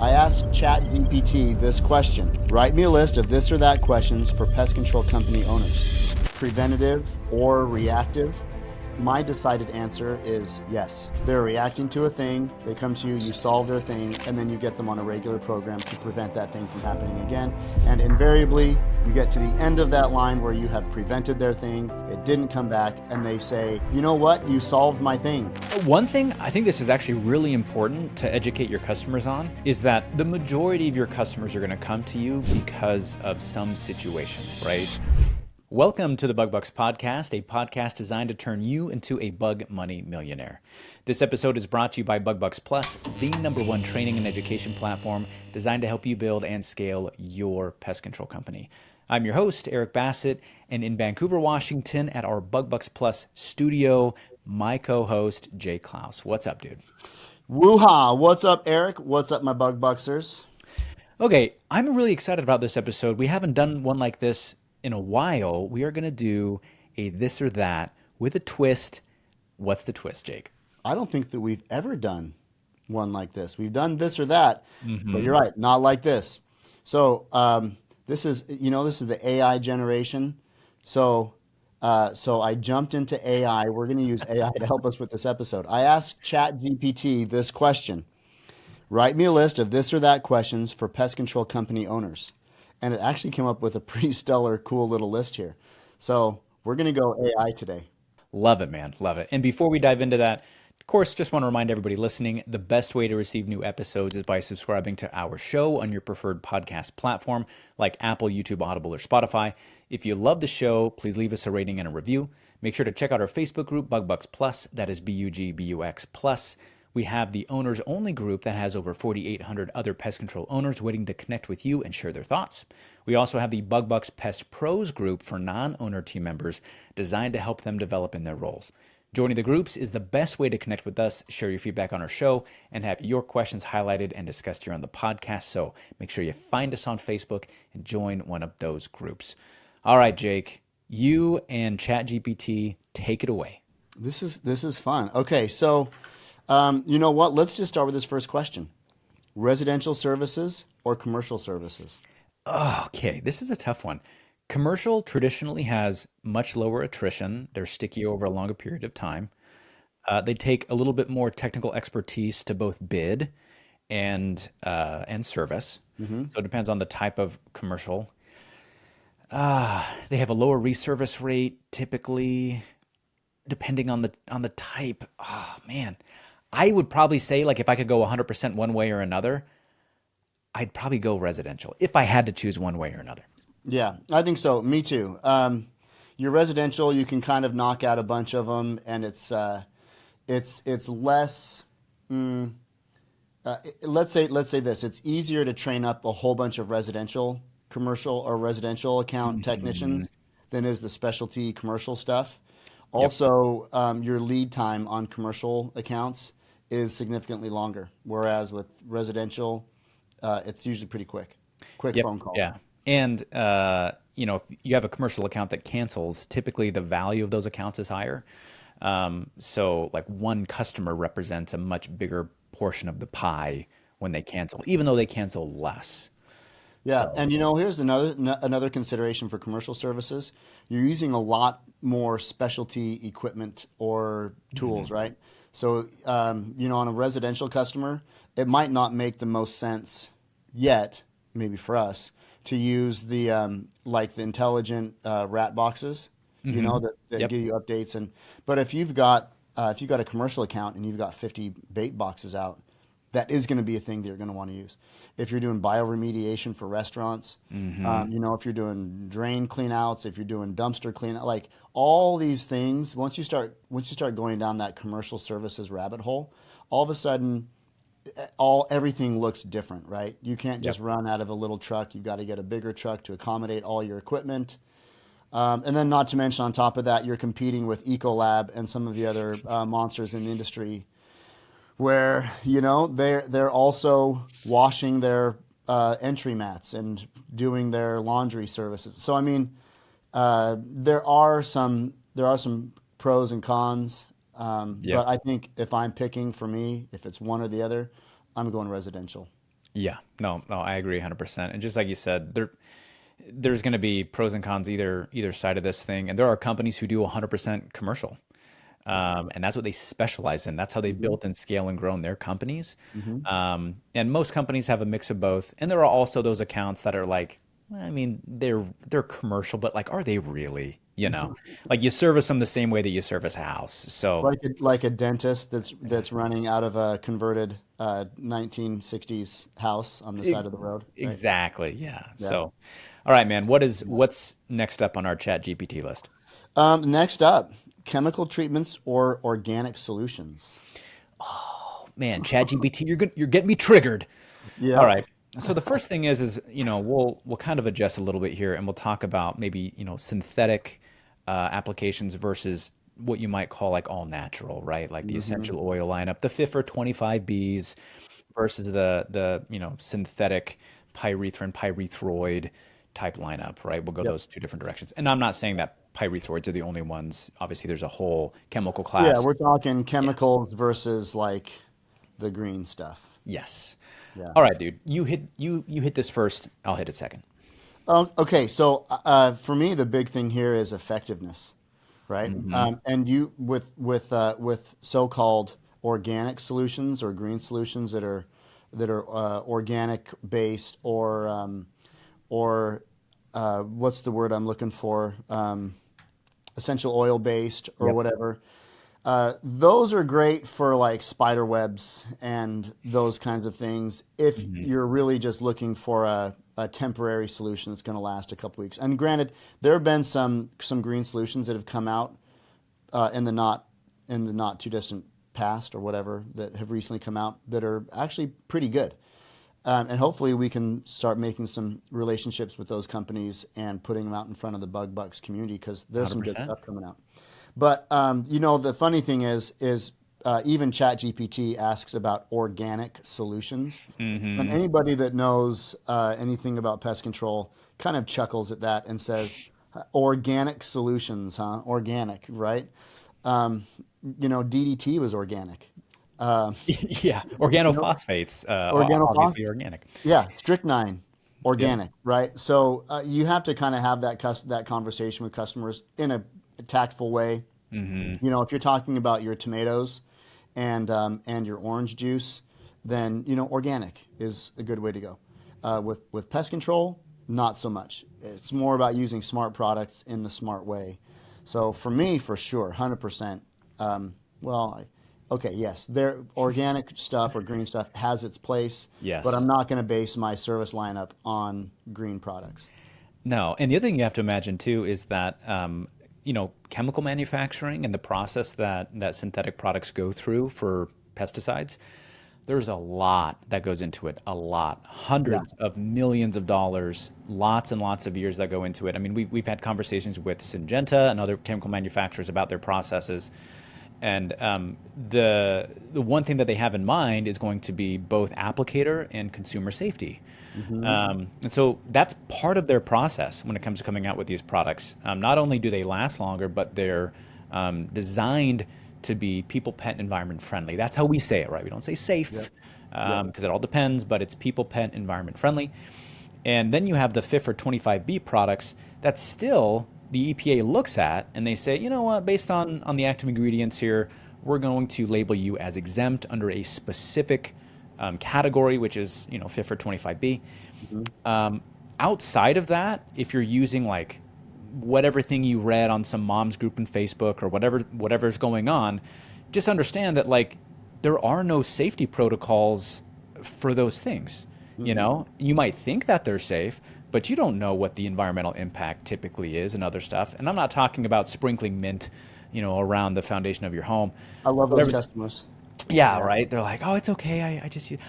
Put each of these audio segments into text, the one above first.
I asked ChatGPT this question. Write me a list of this or that questions for pest control company owners. Preventative or reactive? My decided answer is yes. They're reacting to a thing, they come to you, you solve their thing, and then you get them on a regular program to prevent that thing from happening again. And invariably, you get to the end of that line where you have prevented their thing, it didn't come back, and they say, you know what, you solved my thing. One thing I think this is actually really important to educate your customers on is that the majority of your customers are going to come to you because of some situation, right? Welcome to the Bug Bux Podcast, a podcast designed to turn you into a bug money millionaire. This episode is brought to you by Bug Bux Plus, the #1 training and education platform designed to help you build and scale your pest control company. I'm your host, Eric Bassett, and in Vancouver, Washington, at our Bug Bux Plus studio, my co-host, Jay Claus. What's up, dude? Woo-ha! What's up, Eric? What's up, my Bug Buxers? Okay, I'm really excited about this episode. We haven't done one like this in a while. We are going to do a this or that with a twist. What's the twist, Jake? I don't think that we've ever done one like this. We've done this or that, but you're right, not like this. So this is the AI generation. So I jumped into AI. We're going to use AI to help us with this episode. I asked ChatGPT this question. Write me a list of this or that questions for pest control company owners. And it actually came up with a pretty stellar, cool little list here. So we're going to go AI today. Love it, man. Love it. And before we dive into that, of course, just want to remind everybody listening, the best way to receive new episodes is by subscribing to our show on your preferred podcast platform like Apple, YouTube, Audible, or Spotify. If you love the show, please leave us a rating and a review. Make sure to check out our Facebook group, Bug Bux Plus. That is BUGBUX Plus. We have the owners only group that has over 4,800 other pest control owners waiting to connect with you and share their thoughts. We also have the Bug Bux Pest Pros group for non-owner team members designed to help them develop in their roles. Joining the groups is the best way to connect with us, share your feedback on our show, and have your questions highlighted and discussed here on the podcast. So make sure you find us on Facebook and join one of those groups. All right, Jake, you and ChatGPT, take it away. This is fun. Okay, so you know what? Let's just start with this first question. Residential services or commercial services? Okay, this is a tough one. Commercial traditionally has much lower attrition. They're sticky over a longer period of time. They take a little bit more technical expertise to both bid and service. So it depends on the type of commercial. They have a lower reservice rate typically, depending on the type. Oh man, I would probably say, like, if I could go 100% one way or another, I'd probably go residential if I had to choose one way or another. Yeah, I think so. Me too. Your residential, you can kind of knock out a bunch of them, and it's less. Let's say this. It's easier to train up a whole bunch of commercial or residential account technicians than is the specialty commercial stuff. Also, your lead time on commercial accounts is significantly longer, whereas with residential, it's usually pretty quick phone call. Yeah. And, if you have a commercial account that cancels, typically the value of those accounts is higher. So like one customer represents a much bigger portion of the pie when they cancel, even though they cancel less. Yeah, So, and here's another consideration for commercial services. You're using a lot more specialty equipment or tools, right? So, on a residential customer, it might not make the most sense yet, maybe for us, to use the the intelligent rat boxes, that give you updates. But if you've got a commercial account and you've got 50 bait boxes out, that is going to be a thing that you're going to want to use. If you're doing bioremediation for restaurants, if you're doing drain cleanouts, if you're doing dumpster cleanout, like all these things, once you start going down that commercial services rabbit hole, all of a sudden, everything looks different, right? You can't just run out of a little truck. You've got to get a bigger truck to accommodate all your equipment. And then not to mention on top of that, you're competing with Ecolab and some of the other monsters in the industry where, they're also washing their entry mats and doing their laundry services. So, I mean, there are some pros and cons. But I think if I'm picking for me, if it's one or the other, I'm going residential. Yeah, no, I agree 100%. And just like you said, there's going to be pros and cons either side of this thing, and there are companies who do 100% commercial, and that's what they specialize in. That's how they Hmm. built and scale and grown their companies. Hmm. And most companies have a mix of both, and there are also those accounts that are like, I mean, they're commercial, but like, are they really? Like you service them the same way that you service a house. So Like a dentist that's running out of a converted 1960s house on the e- side of the road, right? exactly, yeah. Yeah. So, all right, man, what's next up on our Chat GPT list? Next up, chemical treatments or organic solutions. Man, ChatGPT, you're getting me triggered. All Yep. right. So the first thing is we'll kind of adjust a little bit here, and we'll talk about maybe synthetic applications versus what you might call like all natural, right? Like the Hmm. essential oil lineup, the fit for 25Bs versus the synthetic pyrethrin, pyrethroid type lineup, right? We'll go Yep. those two different directions. And I'm not saying that pyrethroids are the only ones. Obviously, there's a whole chemical Yeah, class. we're talking Yeah. chemicals versus like the green stuff. Yes. Yeah. All right, dude. You hit this first. I'll hit it second. Okay, so for me, the big thing here is effectiveness, right? Hmm. And you with so-called organic solutions or green solutions that are organic based or what's the word I'm looking for? Essential oil based or Yep. whatever. Those are great for like spider webs and those kinds of things if Hmm. you're really just looking for a temporary solution that's going to last a couple weeks. And granted, there have been some green solutions that have come out in the not too distant past or whatever that have recently come out that are actually pretty good. And hopefully we can start making some relationships with those companies and putting them out in front of the Bug Bucks community because there's some good 100%. stuff coming out. But the funny thing is even ChatGPT asks about organic solutions, and Hmm. anybody that knows anything about pest control kind of chuckles at that and says, "Organic solutions, huh? Organic, right?" Um, DDT was organic. Uh, Yeah. you know, Organophosphates, organophos, obviously organic. yeah, strychnine, Yep. organic, right? So you have to kind of have that conversation with customers in a tactful way. Hmm. If you're talking about your tomatoes and your orange juice, then organic is a good way to go. With pest control, not so much. It's more about using smart products in the smart way. So for me, for sure, 100%. Well, okay, yes, their organic stuff or green stuff has its place, but I'm Yes. not going to base my service lineup on green products. No. And the other thing you have to imagine too is that chemical manufacturing and the process that synthetic products go through for pesticides, there's a lot that goes into it. A lot, Yeah. hundreds of millions of dollars, lots and lots of years that go into it. I mean, we've had conversations with Syngenta and other chemical manufacturers about their processes. And the one thing that they have in mind is going to be both applicator and consumer safety. Hmm. And so that's part of their process when it comes to coming out with these products. Not only do they last longer, but they're designed to be people, pet, environment friendly. That's how we say it, right? We don't say Yep. safe Yep. because it all depends, but it's people, pet, environment friendly. And then you have the fit for 25B products that still the EPA looks at and they say, you know what, based on the active ingredients here, we're going to label you as exempt under a specific category, which is fit for 25B. Hmm. Outside of that, if you're using like whatever thing you read on some mom's group in Facebook or whatever's going on, just understand that like there are no safety protocols for those things. Hmm. You might think that they're safe, but you don't know what the environmental impact typically is and other stuff. And I'm not talking about sprinkling mint, around the foundation of your home. I love those Whatever. customers. Yeah, Yeah. right. They're like, oh, it's okay.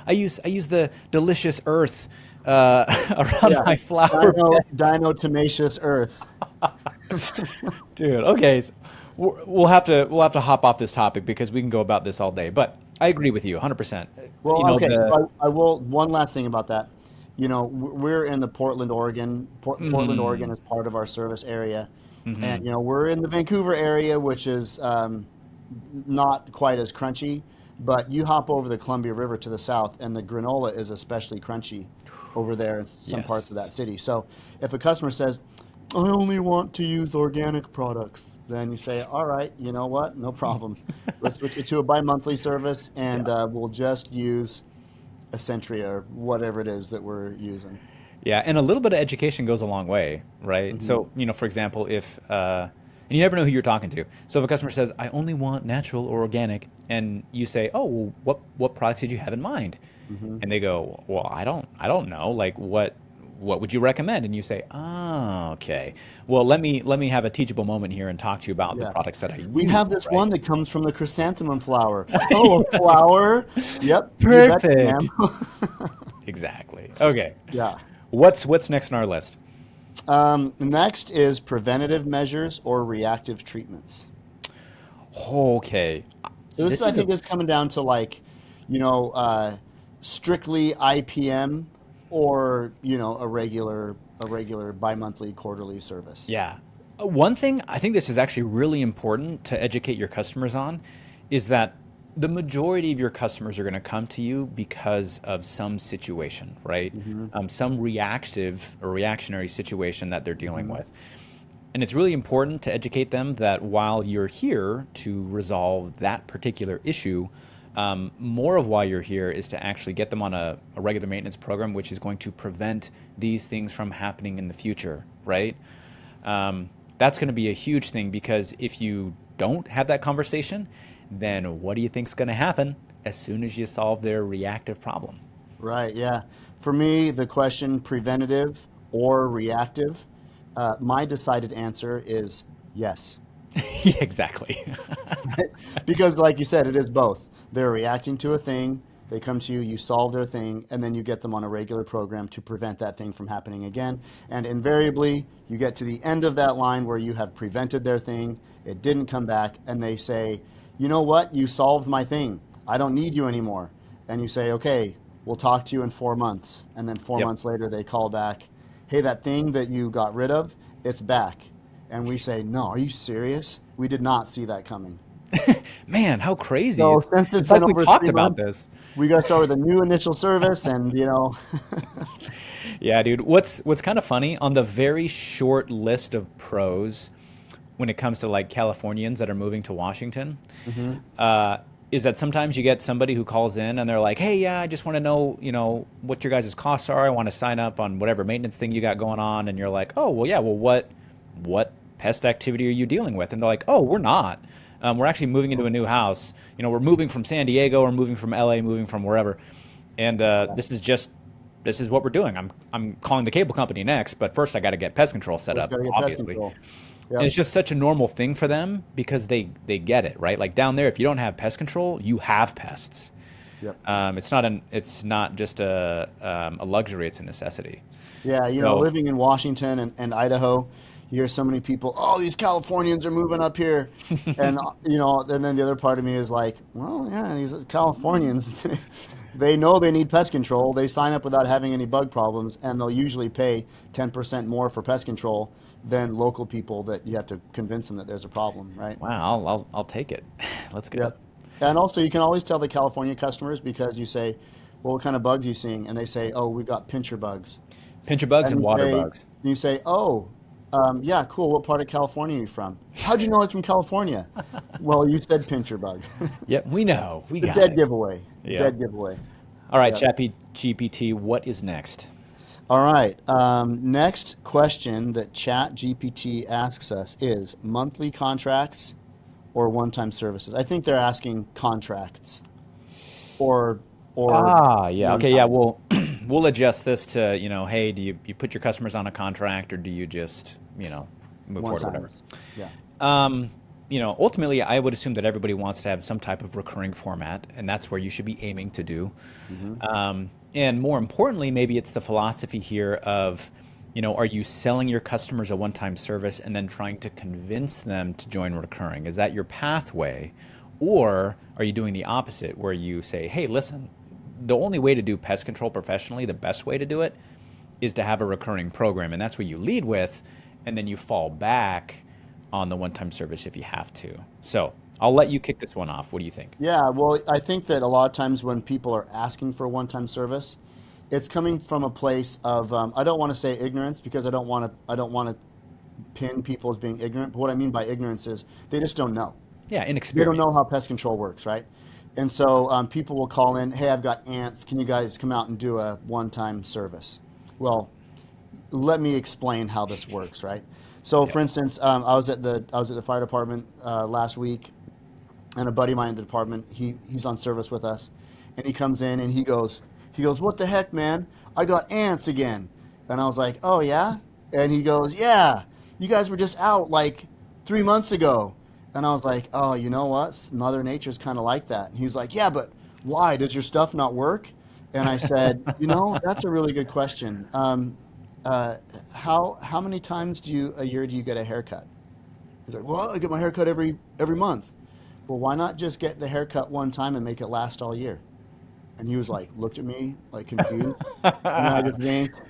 I use the delicious earth around Yeah. my flower Dino, beds. Dino Tenacious Earth. Dude, okay. So we'll have to hop off this topic because we can go about this all day. But I agree with you 100%. Well, okay, The so I will. One last thing about that. We're in the Portland, Oregon. Portland, Oregon mm, is part of our service area, and mhm. we're in the Vancouver area, which is not quite as crunchy. But you hop over the Columbia River to the south, and the granola is especially crunchy over there in some parts of Yes. that city. So if a customer says, I only want to use organic products, then you say, all right, you know what? No problem. Let's switch it to a bi-monthly service, and Yeah. we'll just use Essentria or whatever it is that we're using. Yeah, and a little bit of education goes a long way, right? Hmm. So, for example, if and you never know who you're talking to. So if a customer says, "I only want natural or organic," and you say, "Oh, well, what products did you have in mind?" Hmm. And they go, "Well, I don't know. Like what would you recommend?" And you say, "Oh, okay. Well, let me have a teachable moment here and talk to you about the Yeah. products that I We use," have this right? one that comes from the chrysanthemum flower. Oh, a flower? Yep, you bet, ma'am. Perfect. Exactly. Okay. Yeah. What's next on our list? Next is preventative measures or reactive treatments. Okay. So this, This I is a think, is coming down to like, you know, strictly IPM or a regular bi-monthly, quarterly service. Yeah. One thing I think this is actually really important to educate your customers on is that the majority of your customers are going to come to you because of some situation, right? Hmm. Some reactive or reactionary situation that they're dealing Hmm. with. And it's really important to educate them that while you're here to resolve that particular issue, more of why you're here is to actually get them on a regular maintenance program, which is going to prevent these things from happening in the future, right? That's going to be a huge thing because if you don't have that conversation, then what do you think's going to happen as soon as you solve their reactive problem? Right, yeah. For me, the question preventative or reactive, my decided answer is yes. Yeah, exactly. Because, like you said, it is both. They're reacting to a thing, they come to you, you solve their thing, and then you get them on a regular program to prevent that thing from happening again. And invariably, you get to the end of that line where you have prevented their thing, it didn't come back, and they say, you know what, you solved my thing. I don't need you anymore. And you say, okay, we'll talk to you in 4 months. And then four Yep. months later, they call back, hey, that thing that you got rid of, it's back. And we say, no, are you serious? We did not see that coming. Man, how crazy. So It's since it's it's been like we over talked three about months, this. we got to start with a new initial service, and Yeah, dude. What's kind of funny on the very short list of pros when it comes to like Californians that are moving to Washington, hmm. uh, is that sometimes you get somebody who calls in and they're like, "Hey, yeah, I just want to know, what your guys' costs are. I want to sign up on whatever maintenance thing you got going on." And you're like, "Oh, well, yeah. Well, what pest activity are you dealing with?" And they're like, "Oh, we're not. We're actually moving into a new house. We're moving from San Diego, we're moving from LA, moving from wherever, and Yeah. this is what we're doing. I'm calling the cable company next, but first I got to get pest control set First, up, got to get pest obviously." control. And Yep. it's just such a normal thing for them because they get it, right? Like down there, if you don't have pest control, you have pests. Yep. It's not just a luxury; it's a necessity. Yeah, So living in Washington and Idaho, you hear so many people, oh, these Californians are moving up here. And then the other part of me is like, well, yeah, these Californians, they know they need pest control. They sign up without having any bug problems, and they'll usually pay 10% more for pest control than local people that you have to convince them that there's a problem, right? wow, I'll take it. Let's go. Yep. And also, you can always tell the California customers because you say, well, what kind of bugs are you seeing? And they say, oh, we've got pincher bugs. Pincher bugs And and water bugs. you say, oh, yeah, cool. What part of California are you from? How'd you know it's from California? Well, you said pincher bug. Yep, we know. We The got dead it. giveaway. Yep. Dead giveaway. All right, Yep. Chappy GPT, what is next? All right. Next question that Chat GPT asks us is monthly contracts or one-time services. I think they're asking contracts or or Ah, yeah. one Okay, yeah. time. We'll we'll adjust this to, hey, do you put your customers on a contract or do you just, move One forward or whatever? times. Yeah. Um, ultimately, I would assume that everybody wants to have some type of recurring format, and that's where you should be aiming to do. Hmm. And more importantly, maybe it's the philosophy here of, are you selling your customers a one-time service and then trying to convince them to join recurring? Is that your pathway? Or are you doing the opposite where you say, hey, listen, the only way to do pest control professionally, the best way to do it is to have a recurring program. And that's what you lead with, and then you fall back on the one-time service if you have to. So I'll let you kick this one off. What do you think? Yeah, well, I think that a lot of times when people are asking for a one-time service, it's coming from a place of I don't want to say ignorance because I don't want to pin people as being ignorant. But what I mean by ignorance is they just don't know. Yeah, They don't know inexperience. how pest control works, right? And so people will call in, hey, I've got ants. Can you guys come out and do a one-time service? Well, let me explain how this works, right? So, Yeah. for instance, I was at the fire department last week, and a buddy of mine in the department, he's on service with us, and he comes in and he goes, what the heck, man? I got ants again, and I was like, oh yeah, and he goes, yeah, you guys were just out like 3 months ago, and I was like, oh, you know what? Mother Nature's kind of like that, and he's like, yeah, but why? Does your stuff not work? And I said, that's a really good question. Uh, how many times a year do you get a haircut? He's like, well, I get my haircut every month. Well, why not just get the haircut one time and make it last all year? And he was like, looked at me like confused, and then I just winked.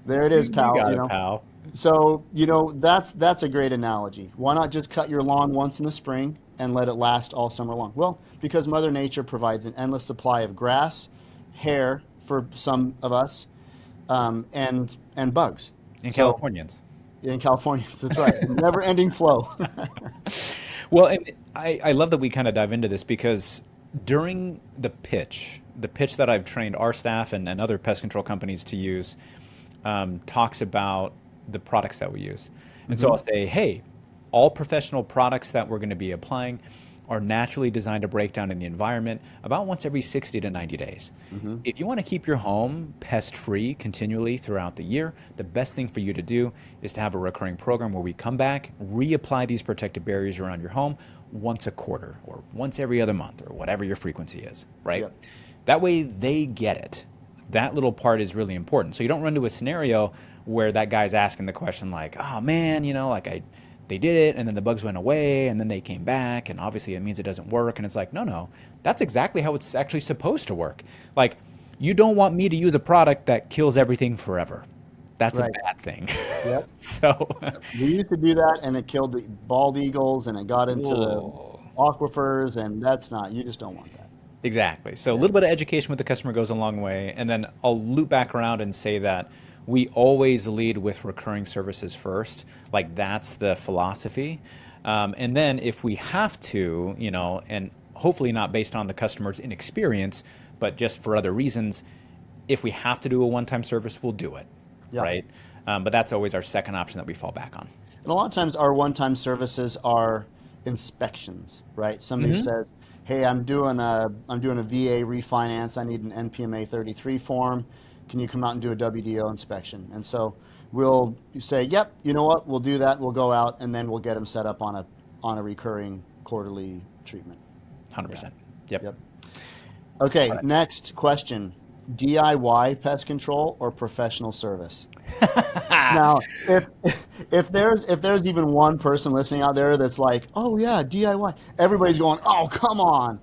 There it is, You pal. got it, pal. So that's a great analogy. Why not just cut your lawn once in the spring and let it last all summer long? Well, because Mother Nature provides an endless supply of grass, hair for some of us, and bugs. And So Californians. in California, that's right, never-ending flow. Well, and I love that we kind of dive into this because during the pitch that I've trained our staff and other pest control companies to use talks about the products that we use. And so I'll say, hey, all professional products that we're going to be applying are naturally designed to break down in the environment about once every 60 to 90 days. If you want to keep your home pest free continually throughout the year, the best thing for you to do is to have a recurring program where we come back, reapply these protective barriers around your home once a quarter or once every other month or whatever your frequency is, right? Yep. That way they get it. That little part is really important. So you don't run into a scenario where that guy's asking the question like, oh man, they did it and then the bugs went away and then they came back and obviously it means it doesn't work. And it's like, no, that's exactly how it's actually supposed to work. Like, you don't want me to use a product that kills everything forever. That's a Right. bad thing. Yep. So, We used to do that, and it killed the bald eagles, and it got into the whoa. aquifers, and you just don't want that. Exactly. So a Yeah. little bit of education with the customer goes a long way. And then I'll loop back around and say that we always lead with recurring services first. Like, that's the philosophy. And then if we have to, and hopefully not based on the customer's inexperience, but just for other reasons, if we have to do a one-time service, we'll do it, Yeah. right? But that's always our second option that we fall back on. And a lot of times our one-time services are inspections, right? Somebody says, "Hey, I'm doing a VA refinance. I need an NPMA 33 form. Can you come out and do a WDO inspection?" And so we'll say, "Yep, you know what? We'll do that. We'll go out and then we'll get them set up on a recurring quarterly treatment." Yeah. 100%. Yep. Yep. Okay, All right. next question. DIY pest control or professional service? Now, if there's even one person listening out there that's like, "Oh yeah, DIY," everybody's going, "Oh, come on."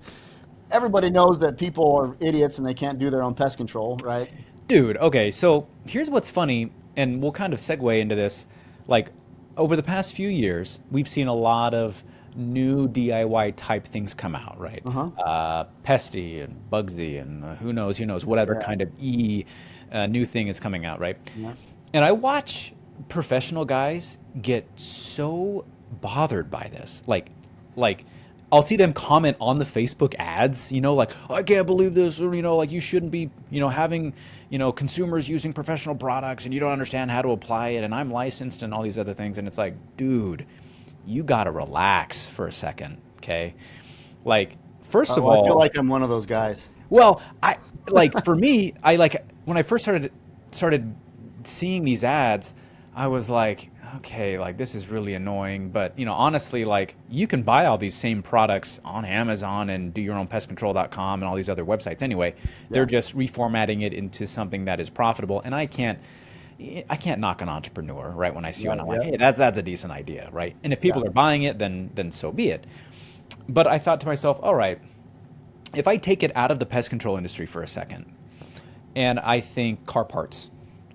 Everybody knows that people are idiots and they can't do their own pest control, right? Dude, okay, so here's what's funny, and we'll kind of segue into this. Like, over the past few years, we've seen a lot of new DIY type things come out, right? Uh-huh. Pesty and Bugsy and who knows, whatever Yeah. kind of new thing is coming out, right? Yeah. And I watch professional guys get so bothered by this. Like I'll see them comment on the Facebook ads, like, I can't believe this, or, like, you shouldn't be, having, consumers using professional products and you don't understand how to apply it and I'm licensed and all these other things. And it's like, dude, you got to relax for a second, okay? Like, first of Well, I feel all, like I'm one of those guys. well, I like for me, I like when I first started seeing these ads, I was like, okay, like this is really annoying. But honestly, like you can buy all these same products on Amazon and do your own pestcontrol.com and all these other websites anyway. They're Yeah. just reformatting it into something that is profitable. And I can't knock an entrepreneur, right? When I see one, Right. I'm like, Yep. hey, that's a decent idea, right? And if Yeah. people are buying it, then so be it. But I thought to myself, all right, if I take it out of the pest control industry for a second, and I think car parts,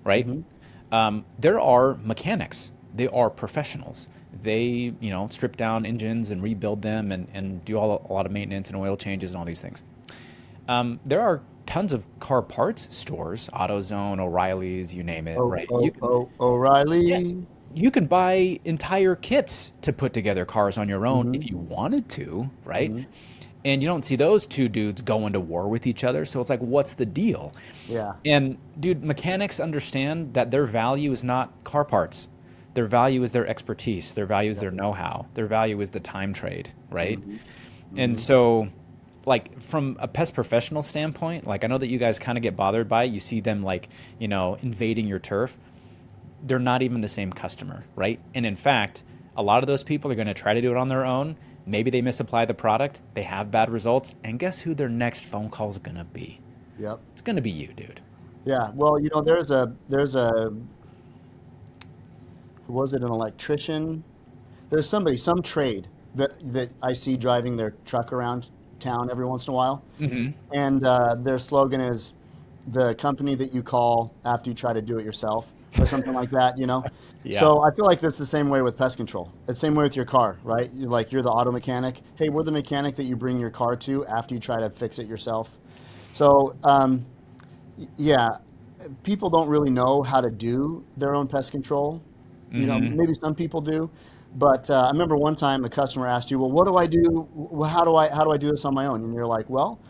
right? Mm-hmm. There are mechanics. They are professionals. they, strip down engines and rebuild them and do a lot of maintenance and oil changes and all these things. There are tons of car parts stores, AutoZone, O'Reilly's, you name it, right? Yeah, O'Reilly. you can buy entire kits to put together cars on your own Mm-hmm. if you wanted to, right? Mm-hmm. And you don't see those two dudes going to war with each other. So it's like, what's the deal? Yeah. And dude, mechanics understand that their value is not car parts. Their value is their expertise. Their value is Yep. their know-how. Their value is the time trade, right? Mm-hmm. And Mm-hmm. so, like from a pest professional standpoint, like I know that you guys kind of get bothered by it. You see them like, invading your turf. They're not even the same customer, right? And in fact, a lot of those people are going to try to do it on their own. Maybe they misapply the product, they have bad results, and guess who their next phone call is going to be? Yep. It's going to be you, dude. Yeah. Well, there's a was it an electrician? There's some trade that I see driving their truck around town every once in a while, and their slogan is the company that you call after you try to do it yourself, or something like that. Yeah. So I feel like that's the same way with pest control. It's the same way with your car, right? You're the auto mechanic. Hey, we're the mechanic that you bring your car to after you try to fix it yourself. So yeah, people don't really know how to do their own pest control. Maybe some people do, but I remember one time a customer asked you, "Well, what do I do? How do I do this on my own?" And you're like, "Well,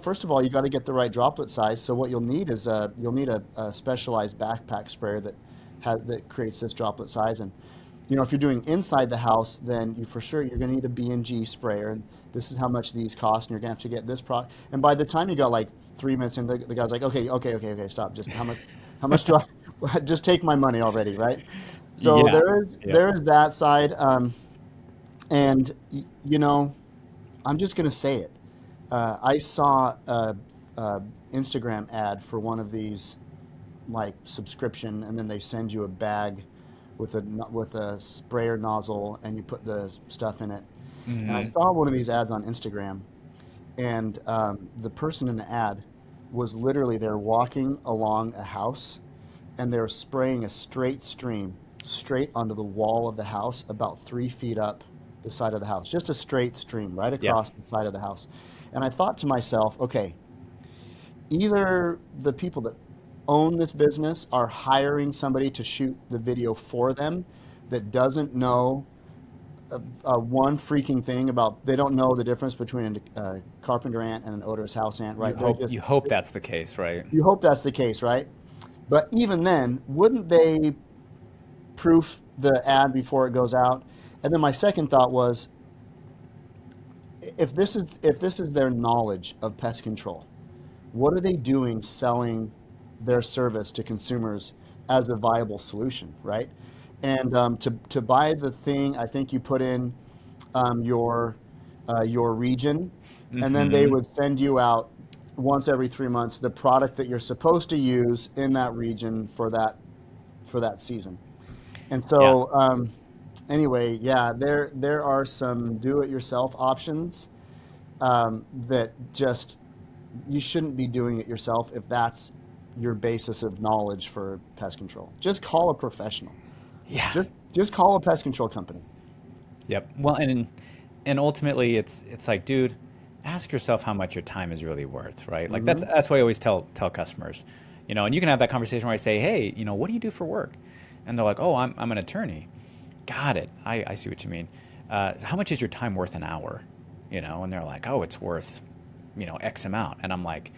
first of all, you got to get the right droplet size. So what you'll need is you'll need a specialized backpack sprayer that creates this droplet size. And if you're doing inside the house, then you're going to need a B&G sprayer, and this is how much these cost, and you're going to have to get this product." And by the time you got like 3 minutes in, the guy's like, "Okay, stop. Just how much do I? Just take my money already, right?" So Yeah. there is that side, and I'm just going to say it. I saw a Instagram ad for one of these like subscription, and then they send you a bag with a sprayer nozzle, and you put the stuff in it. And I saw one of these ads on Instagram, and the person in the ad was literally they're walking along a house, and they're spraying a straight stream straight onto the wall of the house, about 3 feet up the side of the house, just a straight stream right Yeah. across the side of the house. And I thought to myself, okay, either the people that own this business are hiring somebody to shoot the video for them that doesn't know one freaking thing about, they don't know the difference between a carpenter ant and an odorous house ant, You right? They're hope just, you hope that's the case, right? you hope that's the case, right? But even then, wouldn't they proof the ad before it goes out? And then my second thought was, if this is their knowledge of pest control, what are they doing selling their service to consumers as a viable solution, right? And to buy the thing, I think you put in your region, and then they would send you out once every 3 months the product that you're supposed to use in that region for that season. And Yeah. so anyway, yeah, there are some do-it-yourself options that just you shouldn't be doing it yourself if that's your basis of knowledge for pest control. Just call a professional. Yeah. Just call a pest control company. Yep. Well, and ultimately, it's like, dude, ask yourself how much your time is really worth, right? Like Hmm. that's what I always tell customers, and you can have that conversation where I say, hey, what do you do for work? And they're like, oh, I'm an attorney. Got it. I see what you mean. How much is your time worth an hour? And they're like, oh, it's worth, X amount. And I'm like,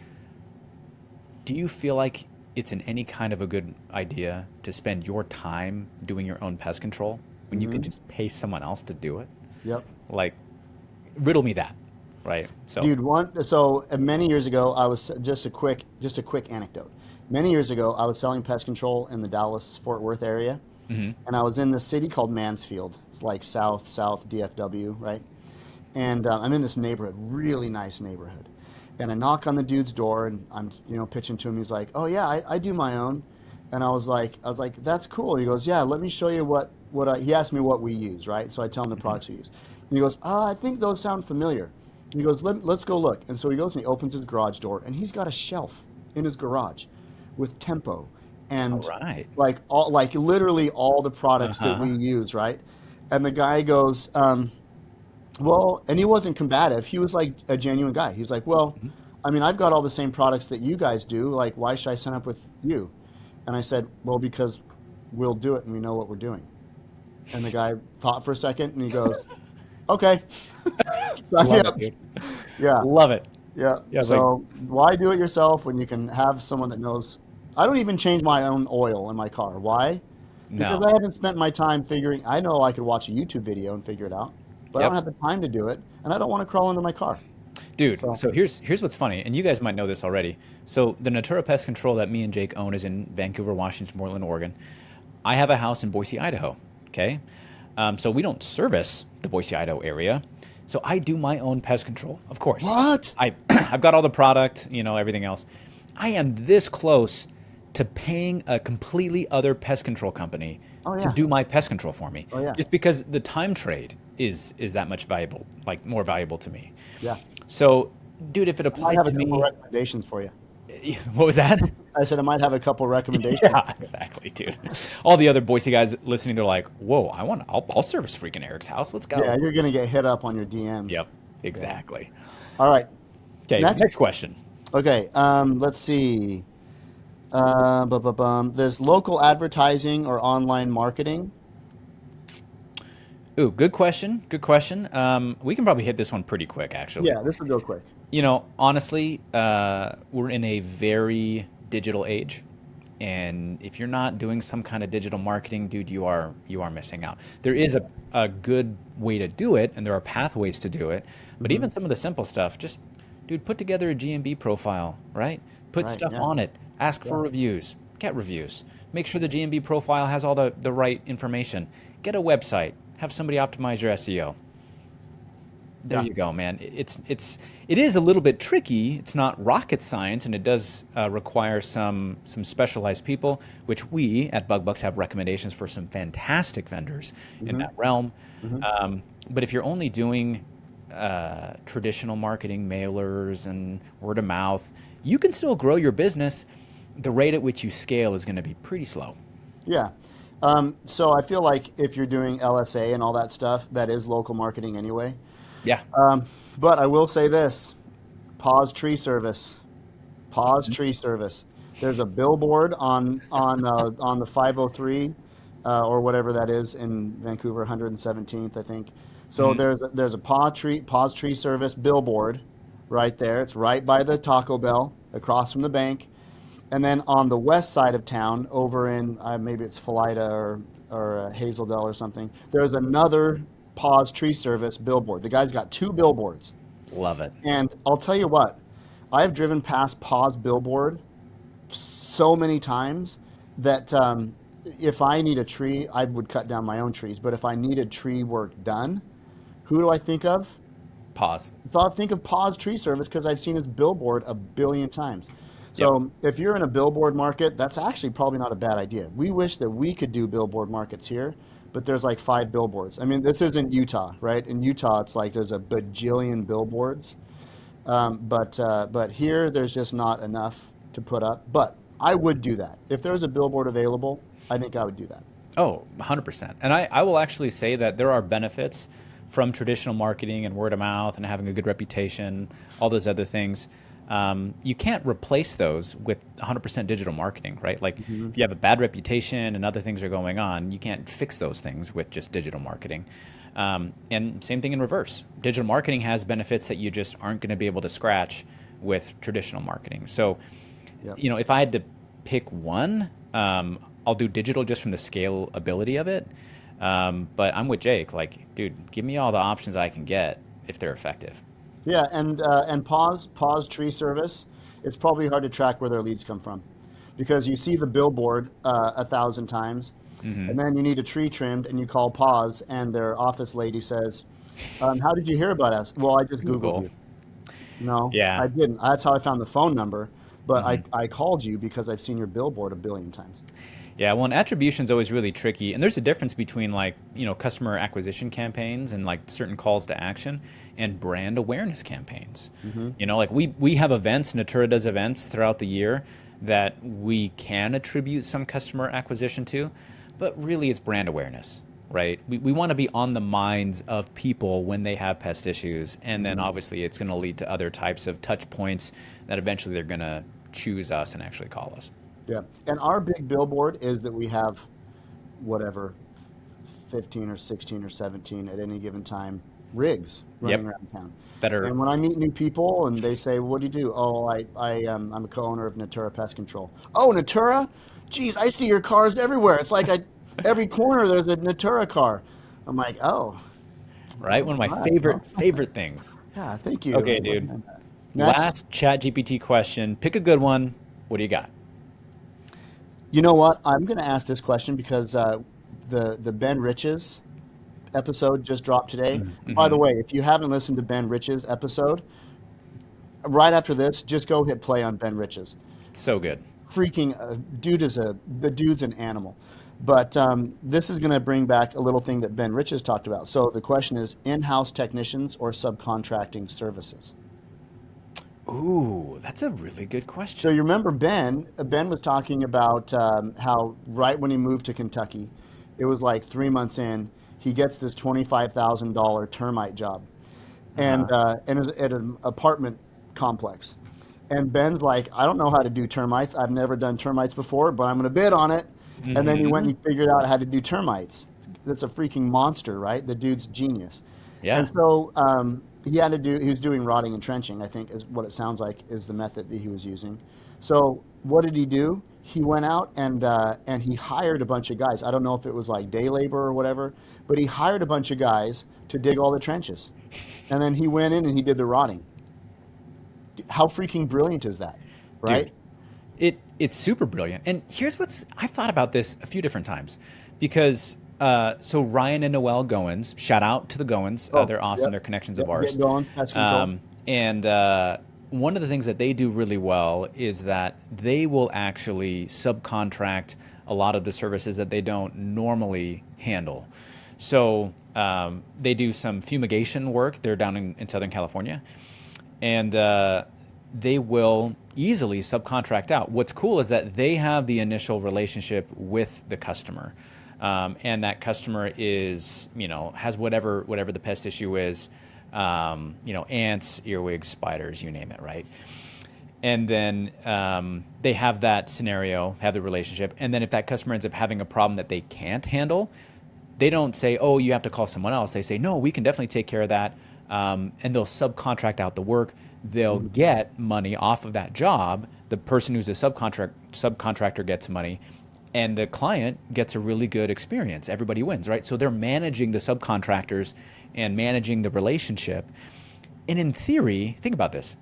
do you feel like it's in any kind of a good idea to spend your time doing your own pest control when you can Hmm. just pay someone else to do it? Yep. Like, riddle me that, right? So, Dude, many years ago, I was just a quick anecdote. Many years ago, I was selling pest control in the Dallas Fort Worth area, and I was in this city called Mansfield. It's like south DFW, right? And I'm in this neighborhood, really nice neighborhood. And I knock on the dude's door, and I'm pitching to him. He's like, "Oh yeah, I do my own." And I was like, "That's cool." He goes, "Yeah, let me show you he asked me what we use, right?" So I tell him the products we use. And he goes, "I think those sound familiar." And he goes, let's go look." And so he goes and he opens his garage door, and he's got a shelf in his garage with Tempo all and right. like literally all the Uh products that we huh. use, right? And the guy goes, well, and he wasn't combative. He was like a genuine guy. He's like, well, I mean, I've got all the same products that you guys do. Like, why should I sign up with you? And I said, well, because we'll do it and we know what we're doing. And the guy thought for a second and he goes, okay. Sign me Love it, up. dude. Yeah. Love it. Yeah. Yeah, it's like, So why do it yourself when you can have someone that knows? I don't even change my own oil in my car. Why? Because no. I haven't spent my time figuring. I know I could watch a YouTube video and figure it out, but I don't Yep. have the time to do it, and I don't want to crawl into my car. Dude, So so here's what's funny, and you guys might know this already. So the Natura Pest Control that me and Jake own is in Vancouver, Washington, Portland, Oregon. I have a house in Boise, Idaho. Okay, so we don't service the Boise, Idaho area. So I do my own pest control, of course. what? I've got all the product, everything else. I am this close to paying a completely other pest control company Oh to yeah. do my pest control for me, Oh yeah. just because the time trade is that much valuable, like more valuable to me. Yeah. So, dude, if it I might applies have to a couple me, recommendations for you. what was that? I said I might have a couple recommendations. Yeah, exactly, dude. All the other Boise guys listening, they're like, "Whoa, I'll service freaking Eric's house. Let's Yeah, go." you're gonna get hit up on your DMs. Yep, Yeah. exactly. All right. Okay, Next. next question. Okay. Let's see. There's local advertising or online marketing. Ooh, good question. Good question. We can probably hit this one pretty quick, actually. Yeah, this will go quick. Honestly, we're in a very digital age, and if you're not doing some kind of digital marketing, dude, you are missing out. There is a good way to do it, and there are pathways to do it. But Hmm. even some of the simple stuff, just dude, put together a GMB profile, right? Put Right. stuff Yeah. on it. Ask for Yeah. reviews. Get reviews. Make sure the GMB profile has all the right information. Get a website. Have somebody optimize your SEO. There Yeah. you go, man. It is a little bit tricky. It's not rocket science, and it does require some specialized people, which we at Bug Bux have recommendations for some fantastic vendors in Hmm. that realm. Hmm. But if you're only doing traditional marketing, mailers and word of mouth, you can still grow your business. The rate at which you scale is going to be pretty slow. Yeah. So I feel like if you're doing LSA and all that stuff, that is local marketing anyway. Yeah. But I will say this: pause tree service. Pause tree service. There's a billboard on the 503 or whatever that is in Vancouver, 117th, I think. So Mhm. there's a pause tree service billboard right there. It's right by the Taco Bell, across from the bank. And then on the west side of town, over in maybe it's Philida or Hazeldale or something, there's another pause tree service billboard. The guy's got two billboards. Love it. And I'll tell you what, I've driven past Pause Billboard so many times that if I need a tree, I would cut down my own trees. But if I needed tree work done, who do I think of? Pause. Think of Pause Tree Service because I've seen his billboard a billion times. Yep. So if you're in a billboard market, that's actually probably not a bad idea. We wish that we could do billboard markets here, but there's like 5 billboards. I mean, this isn't Utah, right? In Utah, it's like there's a bajillion billboards. But here, there's just not enough to put up. But I would do that. If there was a billboard available, I think I would do that. Oh, 100%. And I will actually say that there are benefits from traditional marketing and word of mouth and having a good reputation, all those other things. You can't replace those with 100% digital marketing, right? Like Hmm. if you have a bad reputation and other things are going on, you can't fix those things with just digital marketing. And same thing in reverse. Digital marketing has benefits that you just aren't going to be able to scratch with traditional marketing. So, Yep. if I had to pick one, I'll do digital just from the scalability of it. But I'm with Jake. Like, dude, give me all the options I can get if they're effective. Yeah, and pause tree service. It's probably hard to track where their leads come from, because you see the billboard 1,000 times, Hmm. and then you need a tree trimmed, and you call pause, and their office lady says, "How did you hear about us?" Well, I just Googled Google. you. No, Yeah. I didn't. That's how I found the phone number. But Hmm. I called you because I've seen your billboard a billion times. Yeah, well, and attribution is always really tricky, and there's a difference between like customer acquisition campaigns and like certain calls to action and brand awareness campaigns. Hmm. Like we have events, Natura does events throughout the year that we can attribute some customer acquisition to, but really it's brand awareness. right? We want to be on the minds of people when they have pest issues. And then obviously it's going to lead to other types of touch points that eventually they're going to choose us and actually call us. Yeah. And our big billboard is that we have whatever 15 or 16 or 17 at any given time rigs running Yep. around town. That are, And when I meet new people and they say, "What do you do?" "Oh, I'm a co-owner of Natura Pest Control." "Oh, Natura? Geez, I see your cars everywhere. It's like every corner there's a Natura car." I'm like, "Oh, right? One of my all right. Well, favorite things. yeah, thank you. Okay, I dude. recommend that." Next, Last chat GPT question. Pick a good one. What do you got? you know what? I'm going to ask this question because the Ben Riches episode just dropped today. By the Mm-hmm. way, if you haven't listened to Ben Riches episode, right after this, just go hit play on Ben Riches. So good. Freaking the dude's an animal. But this is going to bring back a little thing that Ben Rich has talked about. So the question is in-house technicians or subcontracting services. Ooh, that's a really good So question. you remember Ben? Ben was talking about how right when he moved to Kentucky, it was like 3 months in, he gets this $25,000 termite job, Uh-huh. and it was at an apartment complex. And Ben's like, "I don't know how to do termites. I've never done termites before, but I'm going to bid on it." And then he went Hmm. and he figured out how to do termites. That's a freaking monster, right? The dude's genius. And Yeah. so he was doing rotting and trenching, I think is what it sounds like is the method that he was using. So what did he do? He went out and he hired a bunch of guys. I don't know if it was like day labor or whatever, but he hired a bunch of guys to dig all the trenches. And then he went in and he did the rotting. How freaking brilliant is that? Dude, Right? it's super brilliant. And here's what's I've thought about this a few different times because so Ryan and Noelle Goins, shout out to the Goins. Oh, They're awesome. yep. They're connections of Yep. Get ours. going. Pest control. And one of the things that they do really well is that they will actually subcontract a lot of the services that they don't normally handle. So they do some fumigation work. They're down in Southern California, and they will easily subcontract out. What's cool is that they have the initial relationship with the customer, and that customer is, has whatever the pest issue is, ants, earwigs, spiders, you name it, right? And then they have that scenario, have the relationship, and then if that customer ends up having a problem that they can't handle, they don't say, "Oh, you have to call someone else." They say, "No, we can definitely take care of that," and they'll subcontract out the work. They'll get money off of that job. The person who's a subcontractor gets money, and the client gets a really good experience. Everybody wins, right? So they're managing the subcontractors and managing the relationship. And in theory, think about this: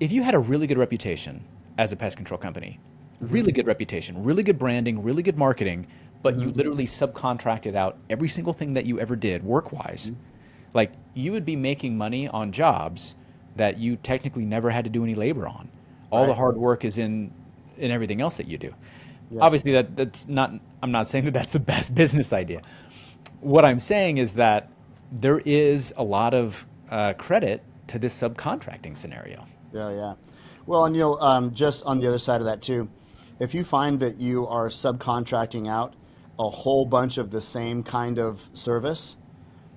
if you had a really good reputation as a pest control company, really good reputation, really good branding, really good marketing, but you literally subcontracted out every single thing that you ever did work wise, like you would be making money on jobs that you technically never had to do any labor on. All the Right. hard work is in everything else that you do. Yeah. Obviously, that's not. I'm not saying that that's the best business idea. What I'm saying is that there is a lot of credit to this subcontracting scenario. Yeah, yeah. Well, and just on the other side of that too, if you find that you are subcontracting out a whole bunch of the same kind of service,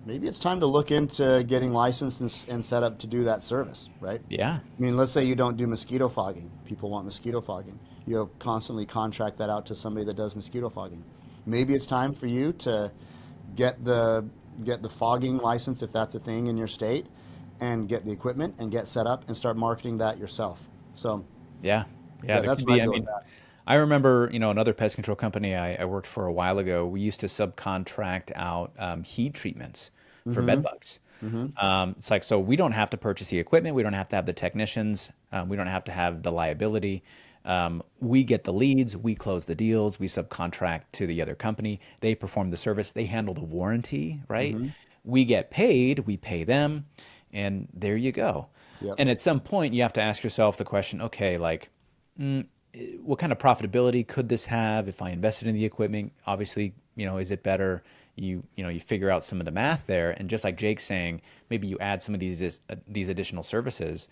maybe it's time to look into getting licensed and set up to do that service, right? Yeah, I mean, let's say you don't do mosquito fogging. People want mosquito fogging. You constantly contract that out to somebody that does mosquito fogging. Maybe it's time for you to get the get the fogging license if that's a thing in your state, and get the equipment and get set up and start marketing that yourself. So yeah, yeah. yeah, There that's could what be. I I do with mean, that. I remember, another pest control company I worked for a while ago. We used to subcontract out heat treatments for bed bugs. It's like, so we don't have to purchase the equipment. We don't have to have the technicians. We don't have to have the liability. We get the leads. We close the deals. We subcontract to the other company. They perform the service. They handle the warranty, right? We get paid. We pay them. And there you go. Yep. And at some point, you have to ask yourself the question, okay, like, what kind of profitability could this have if I invested in the equipment? Obviously, is it better? You figure out some of the math there, and just like Jake's saying, maybe you add some of these additional services.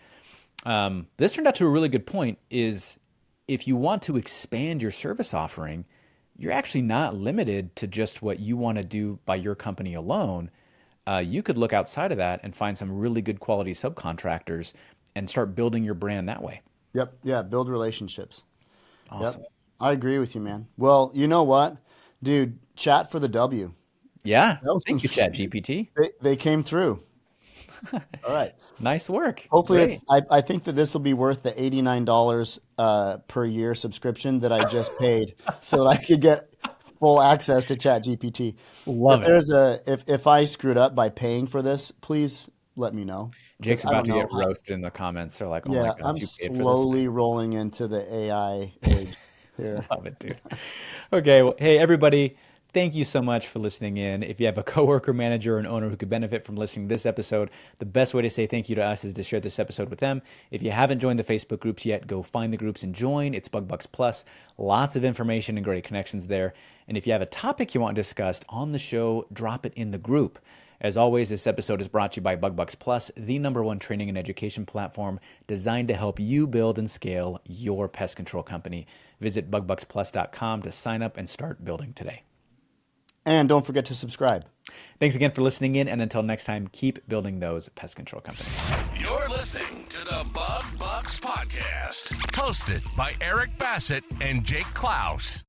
This turned out to a really good point. Is if you want to expand your service offering, you're actually not limited to just what you want to do by your company alone. You could look outside of that and find some really good quality subcontractors and start building your brand that way. Yep. Yeah. Build relationships. Awesome. Yep. I agree with you, man. Well, you know what, dude? Chat for the W. Yeah. That was Thank you, Chat GPT. They came through. All right. Nice work. Hopefully, Great. I think that this will be worth the $89 per year subscription that I just paid, so that I could get full access to ChatGPT. Love If it. there's if I screwed up by paying for this, please let me know. 'Cause Jake's I about don't to know. get roasted in the comments. They're like, oh my Yeah, God, I'm you paid for this slowly thing. rolling into the AI age here. Love it, dude. Okay. Well, hey, everybody. Thank you so much for listening in. If you have a coworker, manager, or an owner who could benefit from listening to this episode, the best way to say thank you to us is to share this episode with them. If you haven't joined the Facebook groups yet, go find the groups and join. It's Bug Bux Plus. Lots of information and great connections there. And if you have a topic you want discussed on the show, drop it in the group. As always, this episode is brought to you by Bug Bux Plus, the #1 training and education platform designed to help you build and scale your pest control company. Visit bugbuxplus.com to sign up and start building today. And don't forget to subscribe. Thanks again for listening in, and until next time, keep building those pest control companies. You're listening to the Bug Bux Podcast, hosted by Eric Bassett and Jake Claus.